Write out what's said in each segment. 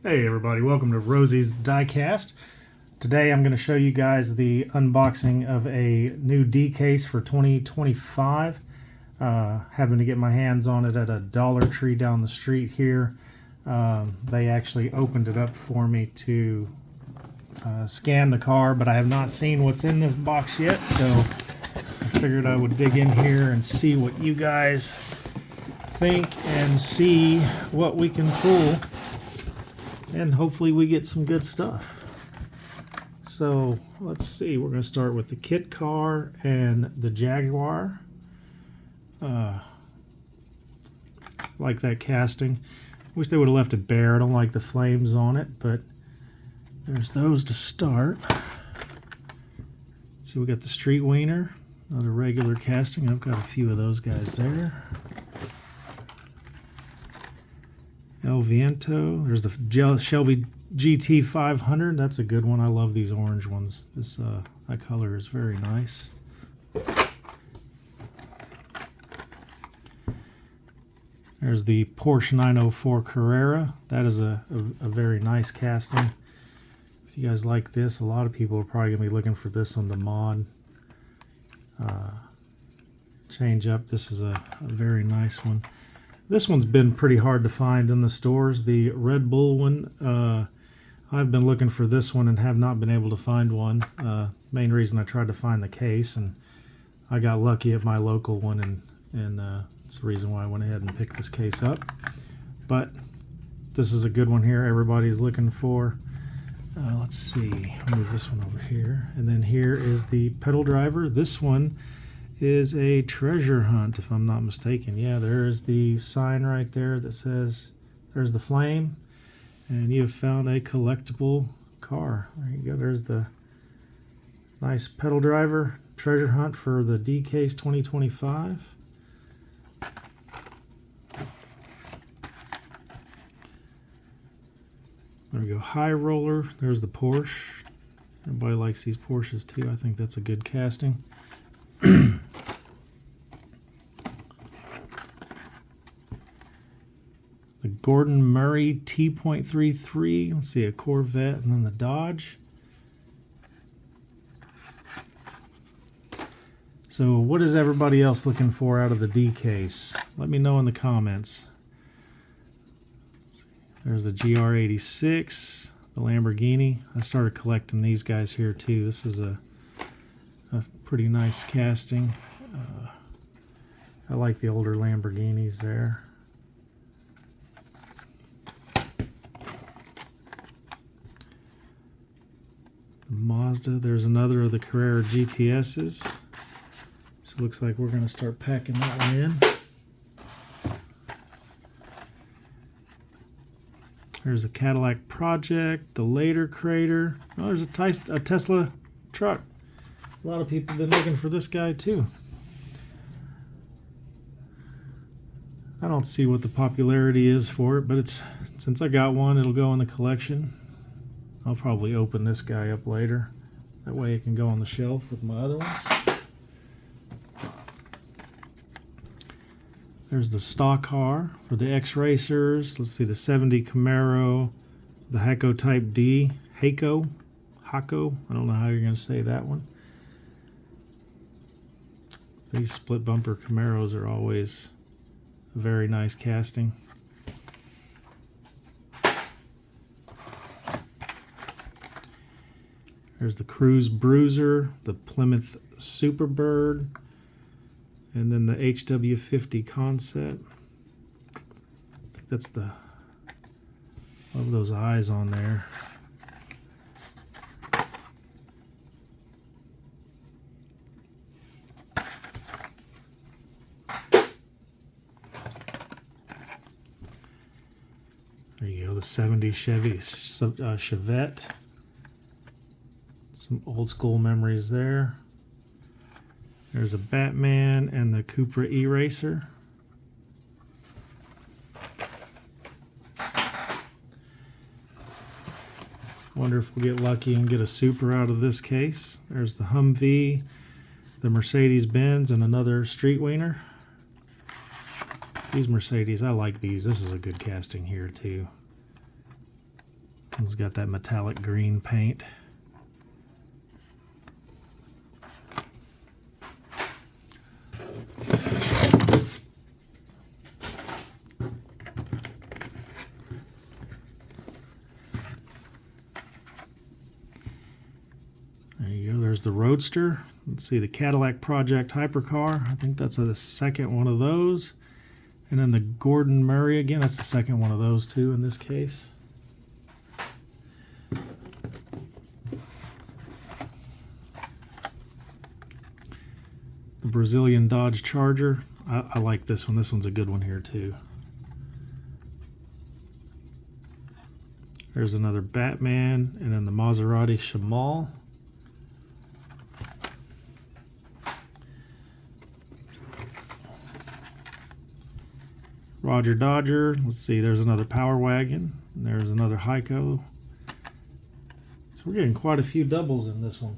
Hey everybody, welcome to Rosie's Diecast. Today I'm going to show you guys the unboxing of a new D case for 2025. Happened to get my hands on it at a Dollar Tree down the street here. They actually opened it up for me to scan the car, but I have not seen what's in this box yet, so I figured I would dig in here and see what you guys think and see what we can pull. And hopefully we get some good stuff. So let's see, we're going to start with the kit car and the Jaguar. Like that casting. Wish they would have left it bare. I don't like the flames on it, but there's those to start. Let's see, we got the Street Wiener, another regular casting. I've got a few of those guys there. El Viento. There's the Shelby GT 500. That's a good one. I love these orange ones. This that color is very nice. There's the Porsche 904 Carrera. That is a very nice casting. If you guys like this, a lot of people are probably going to be looking for this on the mod. Change up. This is a very nice one. This one's been pretty hard to find in the stores. The Red Bull one, I've been looking for this one and have not been able to find one. Main reason I tried to find the case, and I got lucky at my local one, and it's the reason why I went ahead and picked this case up. But this is a good one here everybody's looking for. Let's see, I'll move this one over here. And then here is the pedal driver. This one is a treasure hunt, if I'm not mistaken. Yeah, there is the sign right there that says, there's the flame, and you have found a collectible car. There you go. There's the nice pedal driver treasure hunt for the D case 2025. There we go. High roller. There's the Porsche. Everybody likes these Porsches too. I think that's a good casting. The Gordon Murray T.33. Let's see, a Corvette, and then the Dodge. So what is everybody else looking for out of the D case? Let me know in the comments. There's the GR86, the Lamborghini. I started collecting these guys here too. This is a pretty nice casting. I like the older Lamborghinis there. The Mazda. There's another of the Carrera GTSs. So it looks like we're going to start packing that one in. There's a Cadillac Project, the Later Crater. Oh, there's a Tesla truck. A lot of people have been looking for this guy too. I don't see what the popularity is for it, but since I got one, it'll go in the collection. I'll probably open this guy up later. That way it can go on the shelf with my other ones. There's the stock car for the X-Racers. Let's see, the 70 Camaro, the Haco Type D. Haco. I don't know how you're going to say that one. These split bumper Camaros are always a very nice casting. There's the Cruise Bruiser, the Plymouth Superbird, and then the HW50 Concept. I think that's the, love those eyes on there. There you go, the 70 Chevy Chevette. Some old school memories there. There's a Batman and the Cupra E-Racer. Wonder if we'll get lucky and get a Super out of this case. There's the Humvee, the Mercedes-Benz, and another Street Wiener. These Mercedes, I like these. This is a good casting here too. It's got that metallic green paint. There you go, there's the Roadster. Let's see, the Cadillac Project Hypercar. I think that's the second one of those. And then the Gordon Murray again, that's the second one of those too in this case. The Brazilian Dodge Charger. I like this one. This one's a good one here too. There's another Batman, and then the Maserati Shamal. Roger Dodger. Let's see, there's another Power Wagon. And there's another Heiko. So we're getting quite a few doubles in this one.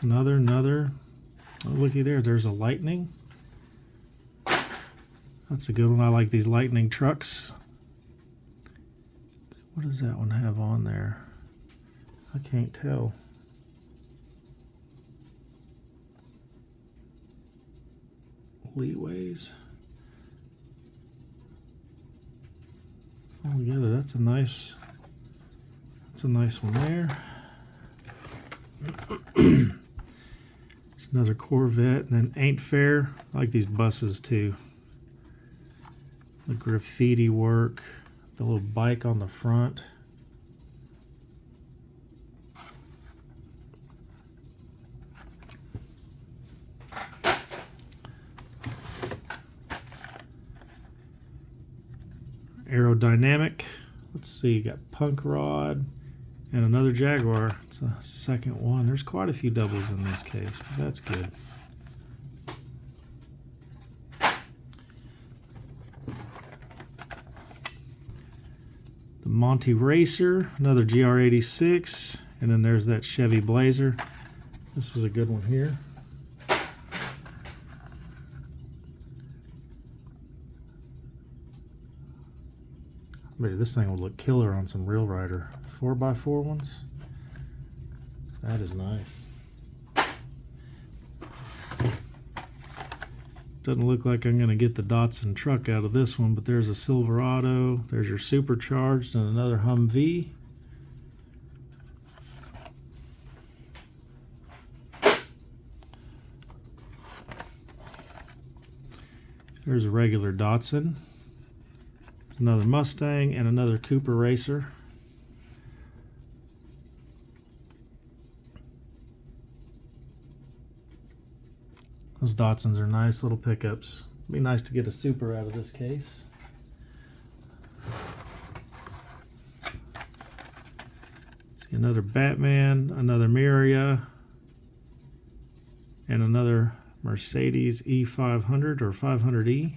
Another. Oh, looky there. There's a Lightning. That's a good one. I like these Lightning trucks. What does that one have on there? I can't tell. Leeways. Altogether, that's a nice one there. Another Corvette, and then Ain't Fair. I like these buses too. The graffiti work, the little bike on the front. Aerodynamic. Let's see, you got Punk Rod and another Jaguar. It's a second one. There's quite a few doubles in this case, but that's good. The Monty Racer, another GR86, and then there's that Chevy Blazer. This is a good one here. Maybe this thing would look killer on some Real Rider 4x4 ones. That is nice. Doesn't look like I'm going to get the Datsun truck out of this one, but there's a Silverado. There's your supercharged and another Humvee. There's a regular Datsun. Another Mustang and another Cooper Racer. Those Datsuns are nice little pickups. It'd be nice to get a Super out of this case. See, another Batman, another Miria, and another Mercedes E500 or 500E.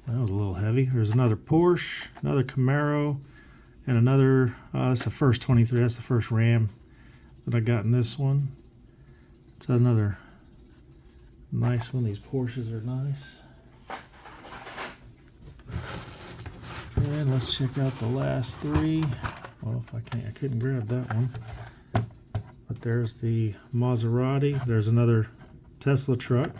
That was a little heavy. There's another Porsche, another Camaro, and another, that's the first 23, that's the first Ram that I got in this one. It's another nice one. These Porsches are nice. And let's check out the last three. Well, if I couldn't grab that one. But there's the Maserati. There's another Tesla truck.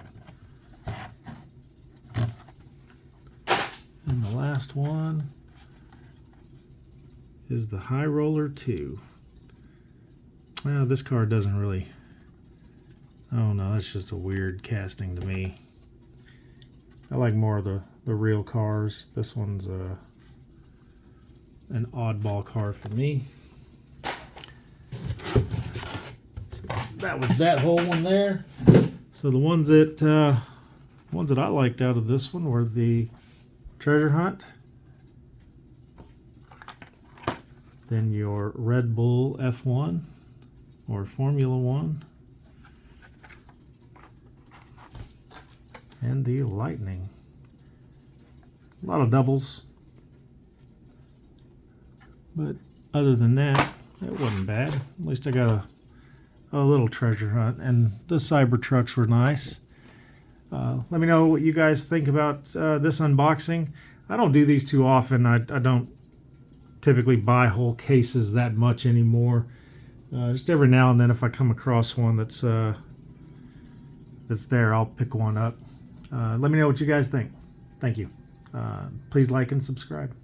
And the last one is the High Roller 2. Well, this car doesn't really, I don't know, that's just a weird casting to me. I like more of the real cars. This one's an oddball car for me. So that was that whole one there. So the ones that I liked out of this one were the Treasure Hunt, then your Red Bull F1 or Formula One, and the Lightning. A lot of doubles, but other than that, it wasn't bad. At least I got a little treasure hunt. And the Cybertrucks were nice. Let me know what you guys think about this unboxing. I don't do these too often. I don't typically buy whole cases that much anymore. Just every now and then, if I come across one that's there, I'll pick one up. Let me know what you guys think. Thank you. Please like and subscribe.